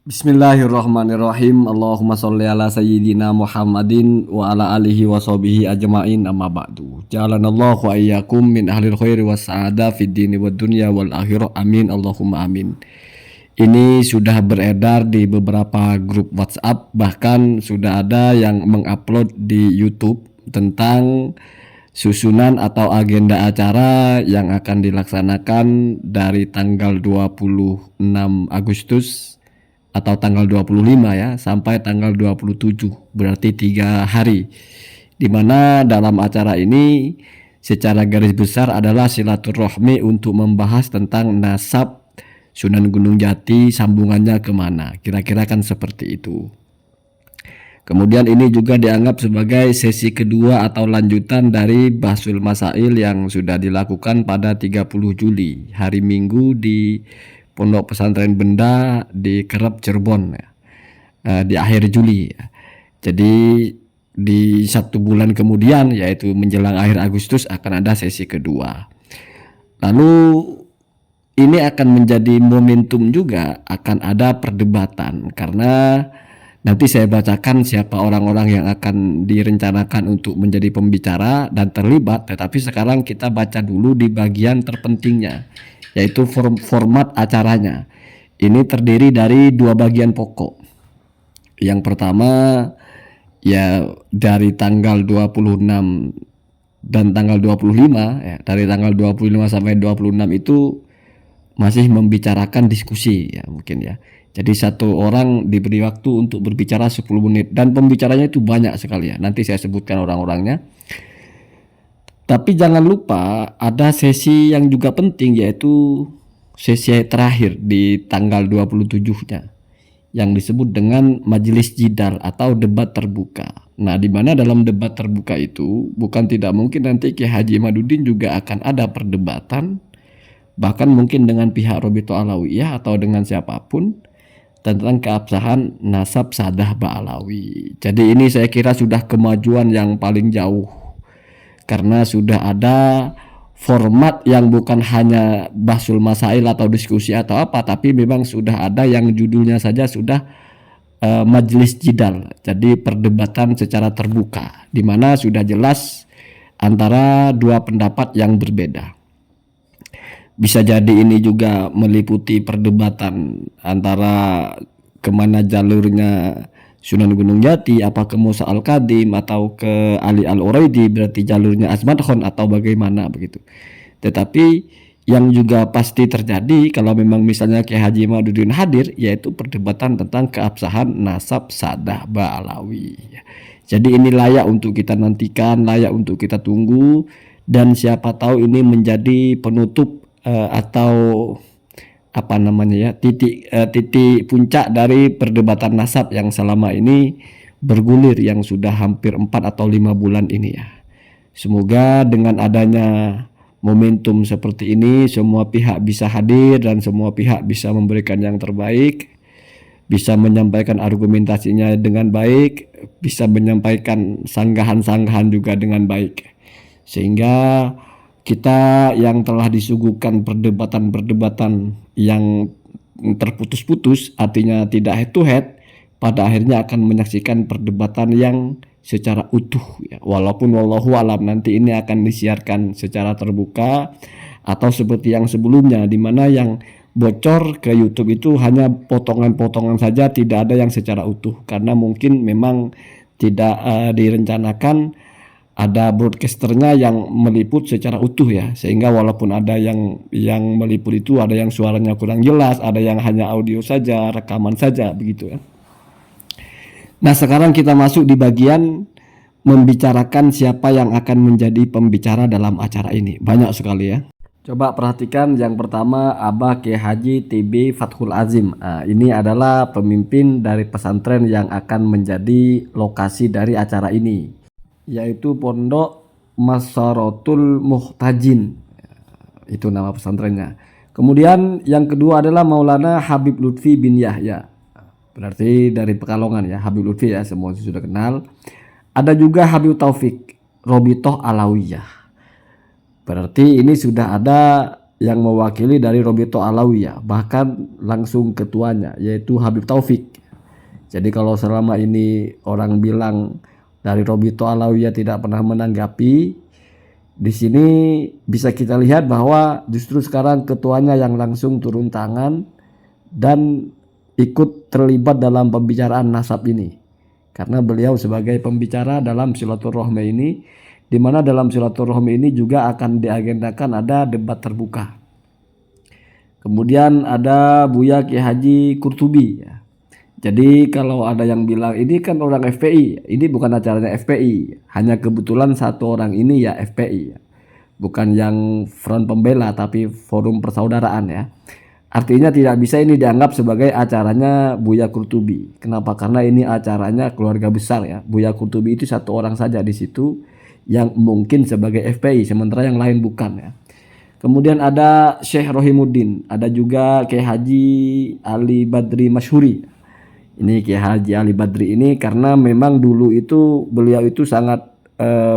Bismillahirrahmanirrahim. Allahumma sholli ala sayyidina Muhammadin wa ala alihi wa sahbihi ajma'in, amma ba'du. Ja'alanallahu wa iyyakum min ahlil khairi was sa'ada fid dini wad dunya wal akhirah. Amin Allahumma amin. Ini sudah beredar di beberapa grup WhatsApp, bahkan sudah ada yang mengupload di YouTube tentang susunan atau agenda acara yang akan dilaksanakan dari tanggal 26 Agustus atau tanggal 25 ya sampai tanggal 27, berarti 3 hari, dimana dalam acara ini secara garis besar adalah silaturahmi untuk membahas tentang nasab Sunan Gunung Jati, sambungannya kemana, kira-kira kan seperti itu. Kemudian ini juga dianggap sebagai sesi kedua atau lanjutan dari Bahsul Masail yang sudah dilakukan pada 30 Juli hari Minggu di Pondok Pesantren Benda di Kerep Cirebon ya, di akhir Juli ya. Jadi di 1 bulan kemudian, yaitu menjelang akhir Agustus, akan ada sesi kedua. Lalu ini akan menjadi momentum juga, akan ada perdebatan, karena nanti saya bacakan siapa orang-orang yang akan direncanakan untuk menjadi pembicara dan terlibat. Tetapi sekarang kita baca dulu di bagian terpentingnya, yaitu format acaranya. Ini terdiri dari 2 bagian pokok. Yang pertama ya dari tanggal 26 dan tanggal 25 ya, dari tanggal 25 sampai 26 itu masih membicarakan diskusi ya mungkin ya. Jadi satu orang diberi waktu untuk berbicara 10 menit dan pembicaranya itu banyak sekali ya. Nanti saya sebutkan orang-orangnya. Tapi jangan lupa ada sesi yang juga penting, yaitu sesi terakhir di tanggal 27-nya yang disebut dengan majelis jidal atau debat terbuka. Nah, di mana dalam debat terbuka itu bukan tidak mungkin nanti Kiai Haji Imaduddin juga akan ada perdebatan, bahkan mungkin dengan pihak Robito Alawiyah atau dengan siapapun, tentang keabsahan nasab Sadah Ba'alawi. Jadi ini saya kira sudah kemajuan yang paling jauh, karena sudah ada format yang bukan hanya bahsul masail atau diskusi atau apa, tapi memang sudah ada yang judulnya saja sudah majelis jidal. Jadi perdebatan secara terbuka, di mana sudah jelas antara 2 pendapat yang berbeda. Bisa jadi ini juga meliputi perdebatan antara kemana jalurnya Sunan Gunung Jati, apa ke Musa Al-Kadim atau ke Ali Al-Uraidi, berarti jalurnya Azmat Khan atau bagaimana begitu. Tetapi yang juga pasti terjadi kalau memang misalnya Kiai Haji Imaduddin hadir, yaitu perdebatan tentang keabsahan nasab Sadah Ba'alawi. Jadi ini layak untuk kita nantikan, layak untuk kita tunggu, dan siapa tahu ini menjadi penutup atau apa namanya ya, titik puncak dari perdebatan nasab yang selama ini bergulir, yang sudah hampir 4 atau 5 bulan ini ya. Semoga dengan adanya momentum seperti ini semua pihak bisa hadir dan semua pihak bisa memberikan yang terbaik, bisa menyampaikan argumentasinya dengan baik, bisa menyampaikan sanggahan-sanggahan juga dengan baik, sehingga kita yang telah disuguhkan perdebatan-perdebatan yang terputus-putus, artinya tidak head to head, pada akhirnya akan menyaksikan perdebatan yang secara utuh ya. Walaupun wallahu alam nanti ini akan disiarkan secara terbuka atau seperti yang sebelumnya, di mana yang bocor ke YouTube itu hanya potongan-potongan saja, tidak ada yang secara utuh, karena mungkin memang tidak direncanakan ada broadcasternya yang meliput secara utuh ya, sehingga walaupun ada yang meliput itu ada yang suaranya kurang jelas, ada yang hanya audio saja, rekaman saja begitu ya. Nah, sekarang kita masuk di bagian membicarakan siapa yang akan menjadi pembicara dalam acara ini. Banyak sekali ya. Coba perhatikan yang pertama, Abah Kiai Haji TB Fathul Azim. Nah, ini adalah pemimpin dari pesantren yang akan menjadi lokasi dari acara ini, yaitu Pondok Masaratul Muhtajin, itu nama pesantrennya. Kemudian yang kedua adalah Maulana Habib Lutfi bin Yahya, berarti dari Pekalongan ya, Habib Lutfi ya, semua sudah kenal. Ada juga Habib Taufik Robitoh Alawiyah, berarti ini sudah ada yang mewakili dari Robito Alawiyah, bahkan langsung ketuanya yaitu Habib Taufik. Jadi kalau selama ini orang bilang dari Robito Alawiyah tidak pernah menanggapi, di sini bisa kita lihat bahwa justru sekarang ketuanya yang langsung turun tangan dan ikut terlibat dalam pembicaraan nasab ini. Karena beliau sebagai pembicara dalam silaturahmi ini, di mana dalam silaturahmi ini juga akan diagendakan ada debat terbuka. Kemudian ada Buya Kiai Haji Kurtubi ya. Jadi kalau ada yang bilang ini kan orang FPI, ini bukan acaranya FPI, hanya kebetulan satu orang ini ya FPI, bukan yang front pembela tapi forum persaudaraan ya. Artinya tidak bisa ini dianggap sebagai acaranya Buya Kurtubi. Kenapa? Karena ini acaranya keluarga besar ya. Buya Kurtubi itu satu orang saja di situ yang mungkin sebagai FPI, sementara yang lain bukan ya. Kemudian ada Syekh Rohimuddin, ada juga Kiai Haji Ali Badri Masyhuri. Ini Kiai Haji Ali Badri ini karena memang dulu itu beliau itu sangat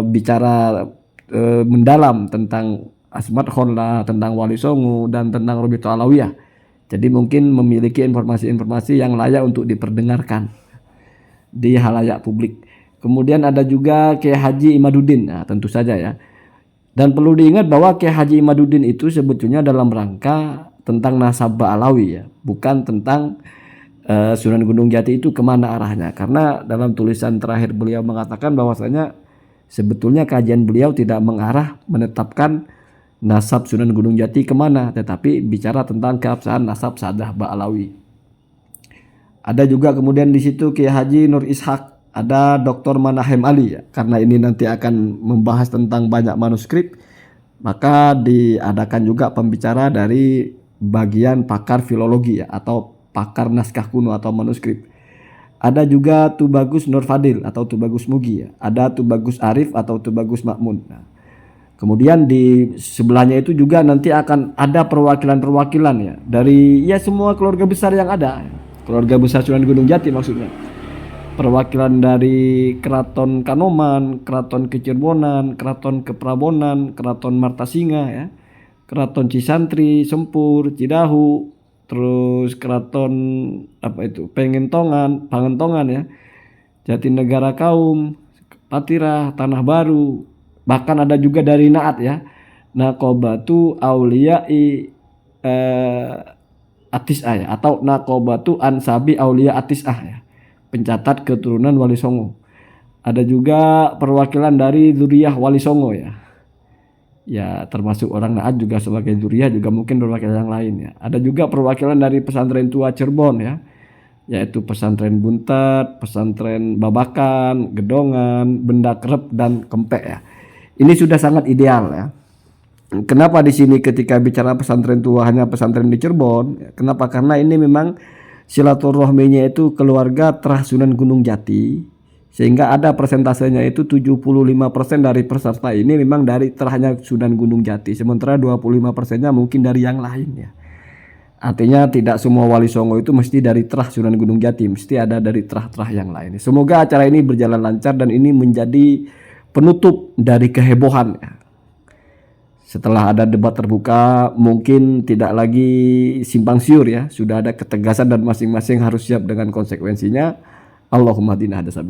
bicara mendalam tentang Asmat Khonla, tentang Wali Songo dan tentang Robito Alawiyah. Jadi mungkin memiliki informasi-informasi yang layak untuk diperdengarkan di halayak publik. Kemudian ada juga Kiai Haji Imaduddin, nah, tentu saja ya. Dan perlu diingat bahwa Kiai Haji Imaduddin itu sebetulnya dalam rangka tentang nasabah Alawi ya, bukan tentang Sunan Gunung Jati itu kemana arahnya. Karena dalam tulisan terakhir beliau mengatakan bahwasanya sebetulnya kajian beliau tidak mengarah menetapkan nasab Sunan Gunung Jati kemana, tetapi bicara tentang keabsahan nasab Sa'dah Ba'alawi. Ada juga kemudian di situ Kiai Haji Nur Ishak, ada Dr. Manahem Ali ya. Karena ini nanti akan membahas tentang banyak manuskrip, maka diadakan juga pembicara dari bagian pakar filologi ya, atau pakar naskah kuno atau manuskrip. Ada juga Tubagus Nur Fadil atau Tubagus Mugi ya. Ada Tubagus Arif atau Tubagus Makmun. Nah, kemudian di sebelahnya itu juga nanti akan ada perwakilan-perwakilan ya dari ya semua keluarga besar yang ada. Keluarga besar Sunan Gunung Jati maksudnya. Perwakilan dari Keraton Kanoman, Keraton Kecirbonan, Keraton Keprabonan, Keraton Martasinga ya. Keraton Cisantri, Sempur, Cidahu, terus Keraton Pengentongan, Pangentongan ya, Jatinegara Kaum, Patirah, Tanah Baru, bahkan ada juga dari Naat ya, Naqobatu Auliyai Atis'ah ya, atau Naqobatu Ansabi Aulia Atis'ah ya, pencatat keturunan Wali Songo. Ada juga perwakilan dari Dzurriyyah Wali Songo ya. Ya termasuk orang Naat juga sebagai dzurriyyah, juga mungkin perwakilan yang lain ya. Ada juga perwakilan dari pesantren tua Cirebon ya, yaitu pesantren Buntet, pesantren Babakan, Gedongan, Benda Kerep dan Kempek ya. Ini sudah sangat ideal ya. Kenapa di sini ketika bicara pesantren tua hanya pesantren di Cirebon? Kenapa? Karena ini memang silaturahminya itu keluarga Terah Sunan Gunung Jati. Sehingga ada persentasenya itu 75% dari peserta ini memang dari terahnya Sunan Gunung Jati. Sementara 25%-nya mungkin dari yang lain ya. Artinya tidak semua Wali Songo itu mesti dari terah Sunan Gunung Jati. Mesti ada dari terah-terah yang lain. Semoga acara ini berjalan lancar dan ini menjadi penutup dari kehebohan ya. Setelah ada debat terbuka mungkin tidak lagi simpang siur ya. Sudah ada ketegasan dan masing-masing harus siap dengan konsekuensinya. Allahumma dina hadasabi.